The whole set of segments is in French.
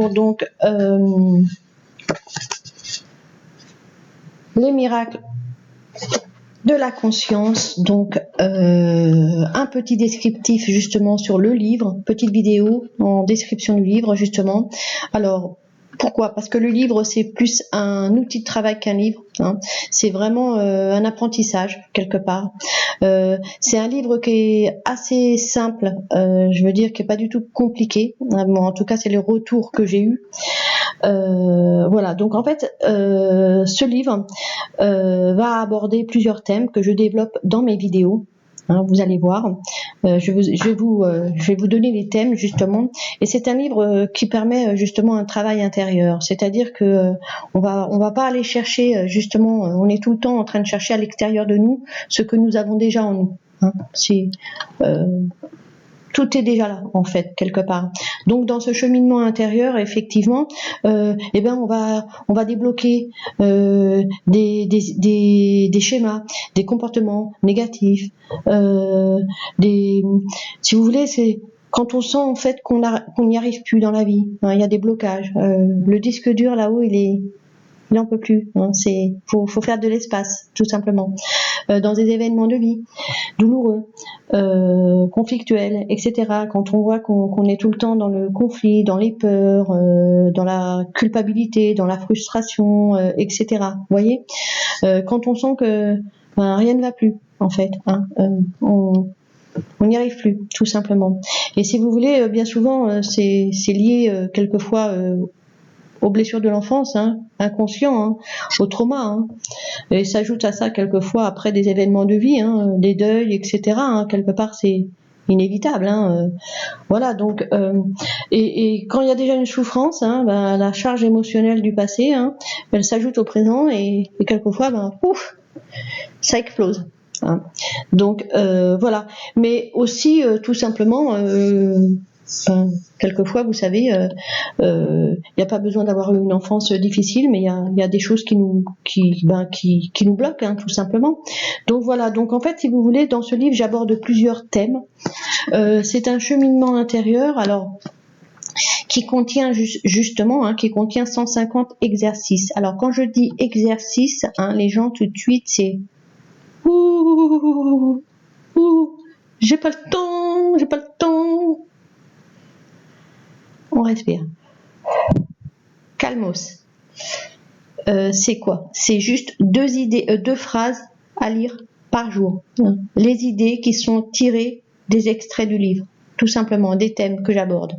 sur donc les miracles de la conscience, donc un petit descriptif justement sur le livre, petite vidéo en description du livre justement. Alors pourquoi? Parce que le livre c'est plus un outil de travail qu'un livre, hein. C'est vraiment un apprentissage quelque part. C'est un livre qui est assez simple, je veux dire qui est pas du tout compliqué, hein. Bon, en tout cas c'est les retours que j'ai eu. Voilà, donc en fait ce livre va aborder plusieurs thèmes que je développe dans mes vidéos, hein, vous allez voir. Je vais vous donner les thèmes justement, et c'est un livre qui permet justement un travail intérieur, c'est-à-dire que on va pas aller chercher justement, on est tout le temps en train de chercher à l'extérieur de nous ce que nous avons déjà en nous, hein. Tout est déjà là en fait quelque part. Donc dans ce cheminement intérieur, effectivement, eh ben on va débloquer des schémas, des comportements négatifs, si vous voulez, c'est quand on sent en fait qu'on n'y arrive plus dans la vie, hein, il y a des blocages. Le disque dur là-haut, il n'en peut plus, hein, faut faire de l'espace tout simplement. Dans des événements de vie douloureux, conflictuels, etc. Quand on voit qu'on est tout le temps dans le conflit, dans les peurs, dans la culpabilité, dans la frustration, etc. Vous voyez, quand on sent que rien ne va plus en fait, hein, on n'y arrive plus tout simplement. Et si vous voulez, bien souvent c'est lié quelquefois aux blessures de l'enfance, hein, inconscient, hein, au trauma, hein. Et s'ajoute à ça quelquefois après des événements de vie, hein, des deuils, etc. Hein, quelque part c'est inévitable, hein, voilà, donc et quand il y a déjà une souffrance, hein, ben, la charge émotionnelle du passé, hein, elle s'ajoute au présent et quelquefois pouf, ça explose, hein. Donc voilà, mais aussi tout simplement quelquefois, vous savez, il n'y a pas besoin d'avoir eu une enfance difficile, mais il y a des choses qui nous bloquent, hein, tout simplement. Donc voilà, donc en fait, si vous voulez, dans ce livre, j'aborde plusieurs thèmes. C'est un cheminement intérieur, alors qui contient justement, hein, qui contient 150 exercices. Alors quand je dis exercice, hein, les gens tout de suite, c'est ouh, j'ai pas le temps. On respire. Calmos. C'est quoi? C'est juste deux phrases à lire par jour. Les idées qui sont tirées des extraits du livre, tout simplement, des thèmes que j'aborde.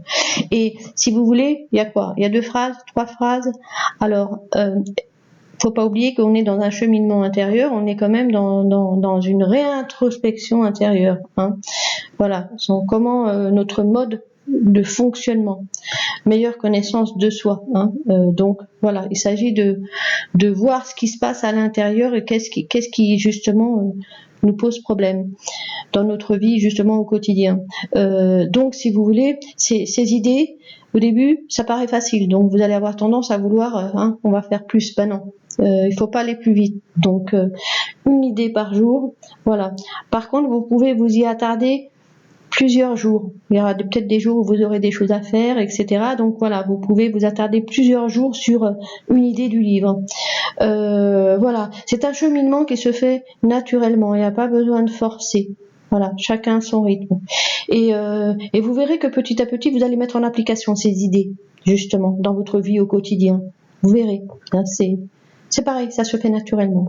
Et si vous voulez, il y a quoi? Il y a 2 phrases, 3 phrases. Alors, faut pas oublier qu'on est dans un cheminement intérieur, on est quand même dans une réintrospection intérieure, hein. Voilà, comment notre mode de fonctionnement, meilleure connaissance de soi, hein. Donc voilà, il s'agit de voir ce qui se passe à l'intérieur et qu'est-ce qui justement nous pose problème dans notre vie justement au quotidien. Donc si vous voulez, ces idées au début ça paraît facile, donc vous allez avoir tendance à vouloir on va faire plus. Ben non, il faut pas aller plus vite, donc une idée par jour, voilà. Par contre vous pouvez vous y attarder plusieurs jours. Il y aura peut-être des jours où vous aurez des choses à faire, etc. Donc voilà, vous pouvez vous attarder plusieurs jours sur une idée du livre. Voilà, c'est un cheminement qui se fait naturellement. Il n'y a pas besoin de forcer. Voilà, chacun son rythme. Et vous verrez que petit à petit, vous allez mettre en application ces idées, justement, dans votre vie au quotidien. Vous verrez, hein, c'est pareil, ça se fait naturellement.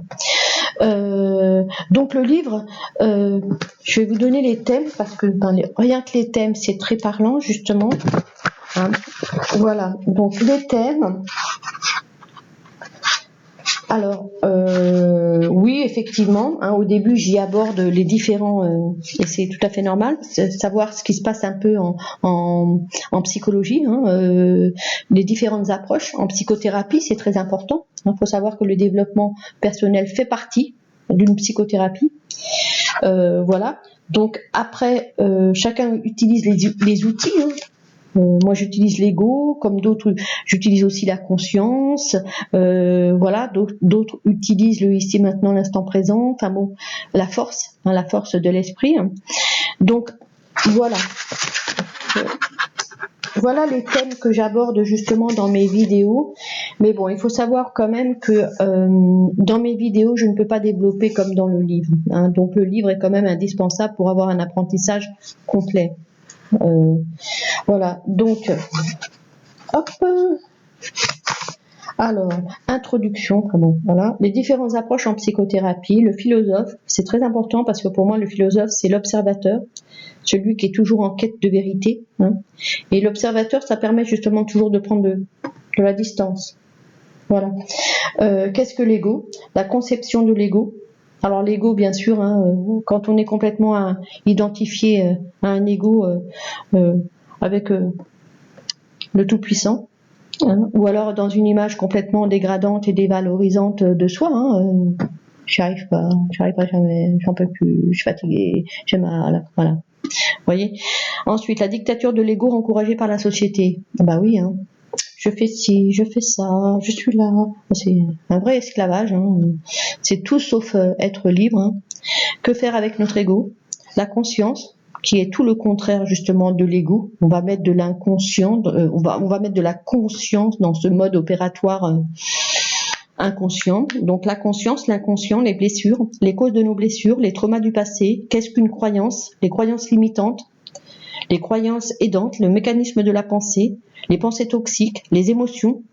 Donc le livre, je vais vous donner les thèmes parce que rien que les thèmes c'est très parlant justement, hein. Voilà, donc les thèmes. Alors oui, effectivement, hein, au début j'y aborde les différents et c'est tout à fait normal, savoir ce qui se passe un peu en psychologie, hein, les différentes approches en psychothérapie, c'est très important. Il faut savoir que le développement personnel fait partie d'une psychothérapie. Voilà. Donc après, chacun utilise les outils, hein. Moi j'utilise l'ego, comme d'autres j'utilise aussi la conscience, voilà, d'autres utilisent le ici maintenant l'instant présent, enfin bon, la force de l'esprit, hein. Donc voilà, voilà les thèmes que j'aborde justement dans mes vidéos. Mais bon, il faut savoir quand même que dans mes vidéos, je ne peux pas développer comme dans le livre, hein. Donc le livre est quand même indispensable pour avoir un apprentissage complet. Voilà, donc, hop. Alors, introduction, voilà. Les différentes approches en psychothérapie. Le philosophe, c'est très important parce que pour moi, le philosophe, c'est l'observateur, celui qui est toujours en quête de vérité, hein. Et l'observateur, ça permet justement toujours de prendre de la distance. Voilà. Qu'est-ce que l'ego? La conception de l'ego. Alors l'ego, bien sûr, hein, quand on est complètement identifié à un ego avec le Tout-Puissant, hein, ou alors dans une image complètement dégradante et dévalorisante de soi, hein, j'y arrive pas jamais, j'en peux plus, je suis fatiguée, j'ai mal, voilà. Vous voyez. Ensuite, la dictature de l'ego encouragée par la société. Bah oui, hein. Je fais ci, je fais ça, je suis là. C'est un vrai esclavage, hein. C'est tout sauf être libre, hein. Que faire avec notre ego? La conscience, qui est tout le contraire justement de l'ego. On va mettre de l'inconscient, on va mettre de la conscience dans ce mode opératoire inconscient. Donc la conscience, l'inconscient, les blessures, les causes de nos blessures, les traumas du passé. Qu'est-ce qu'une croyance? Les croyances limitantes, les croyances aidantes, le mécanisme de la pensée, les pensées toxiques, les émotions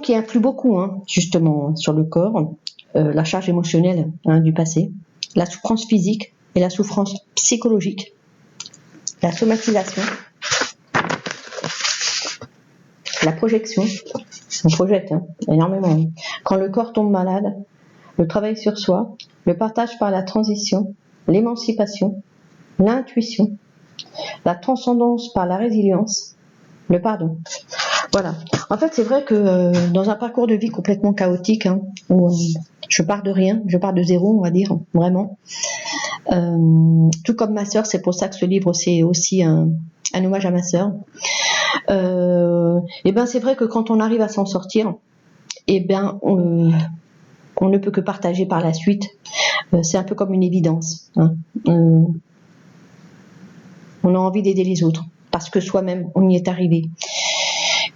qui influent beaucoup, hein, justement sur le corps, la charge émotionnelle, hein, du passé, la souffrance physique et la souffrance psychologique, la somatisation, la projection, on projette, hein, énormément, quand le corps tombe malade, le travail sur soi, le partage par la transition, l'émancipation, l'intuition, la transcendance par la résilience, le pardon. Voilà. En fait, c'est vrai que dans un parcours de vie complètement chaotique, hein, où je pars de rien, je pars de zéro, on va dire, vraiment. Tout comme ma sœur, c'est pour ça que ce livre, c'est aussi un hommage à ma sœur. Et ben, c'est vrai que quand on arrive à s'en sortir, et ben, on ne peut que partager par la suite. C'est un peu comme une évidence, hein. On a envie d'aider les autres parce que soi-même, on y est arrivé.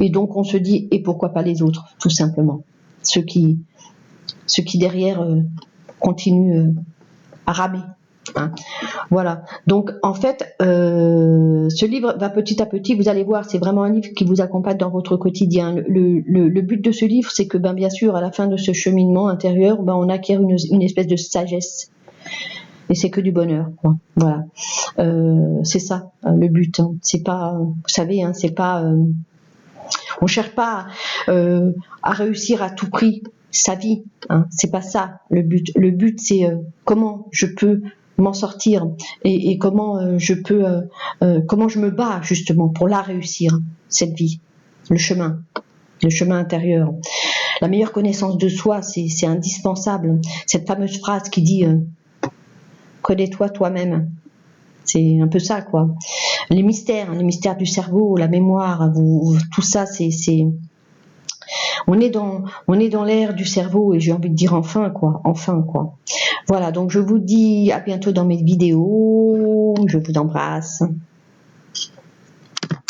Et donc, on se dit, et pourquoi pas les autres, tout simplement. Ceux qui derrière continuent à ramer, hein. Voilà. Donc, en fait, ce livre va petit à petit, vous allez voir, c'est vraiment un livre qui vous accompagne dans votre quotidien. Le but de ce livre, c'est que, bien sûr, à la fin de ce cheminement intérieur, on acquiert une espèce de sagesse. Et c'est que du bonheur, quoi. Voilà. C'est ça, le but, hein. C'est pas, vous savez, hein, c'est pas... on cherche pas à réussir à tout prix sa vie, hein. C'est pas ça le but. Le but, c'est comment je peux m'en sortir et comment je me bats justement pour la réussir, cette vie, le chemin intérieur. La meilleure connaissance de soi, c'est indispensable. Cette fameuse phrase qui dit connais-toi toi-même. C'est un peu ça, quoi. Les mystères du cerveau, la mémoire, tout ça, on est dans l'ère du cerveau et j'ai envie de dire enfin, quoi. Voilà, donc je vous dis à bientôt dans mes vidéos. Je vous embrasse.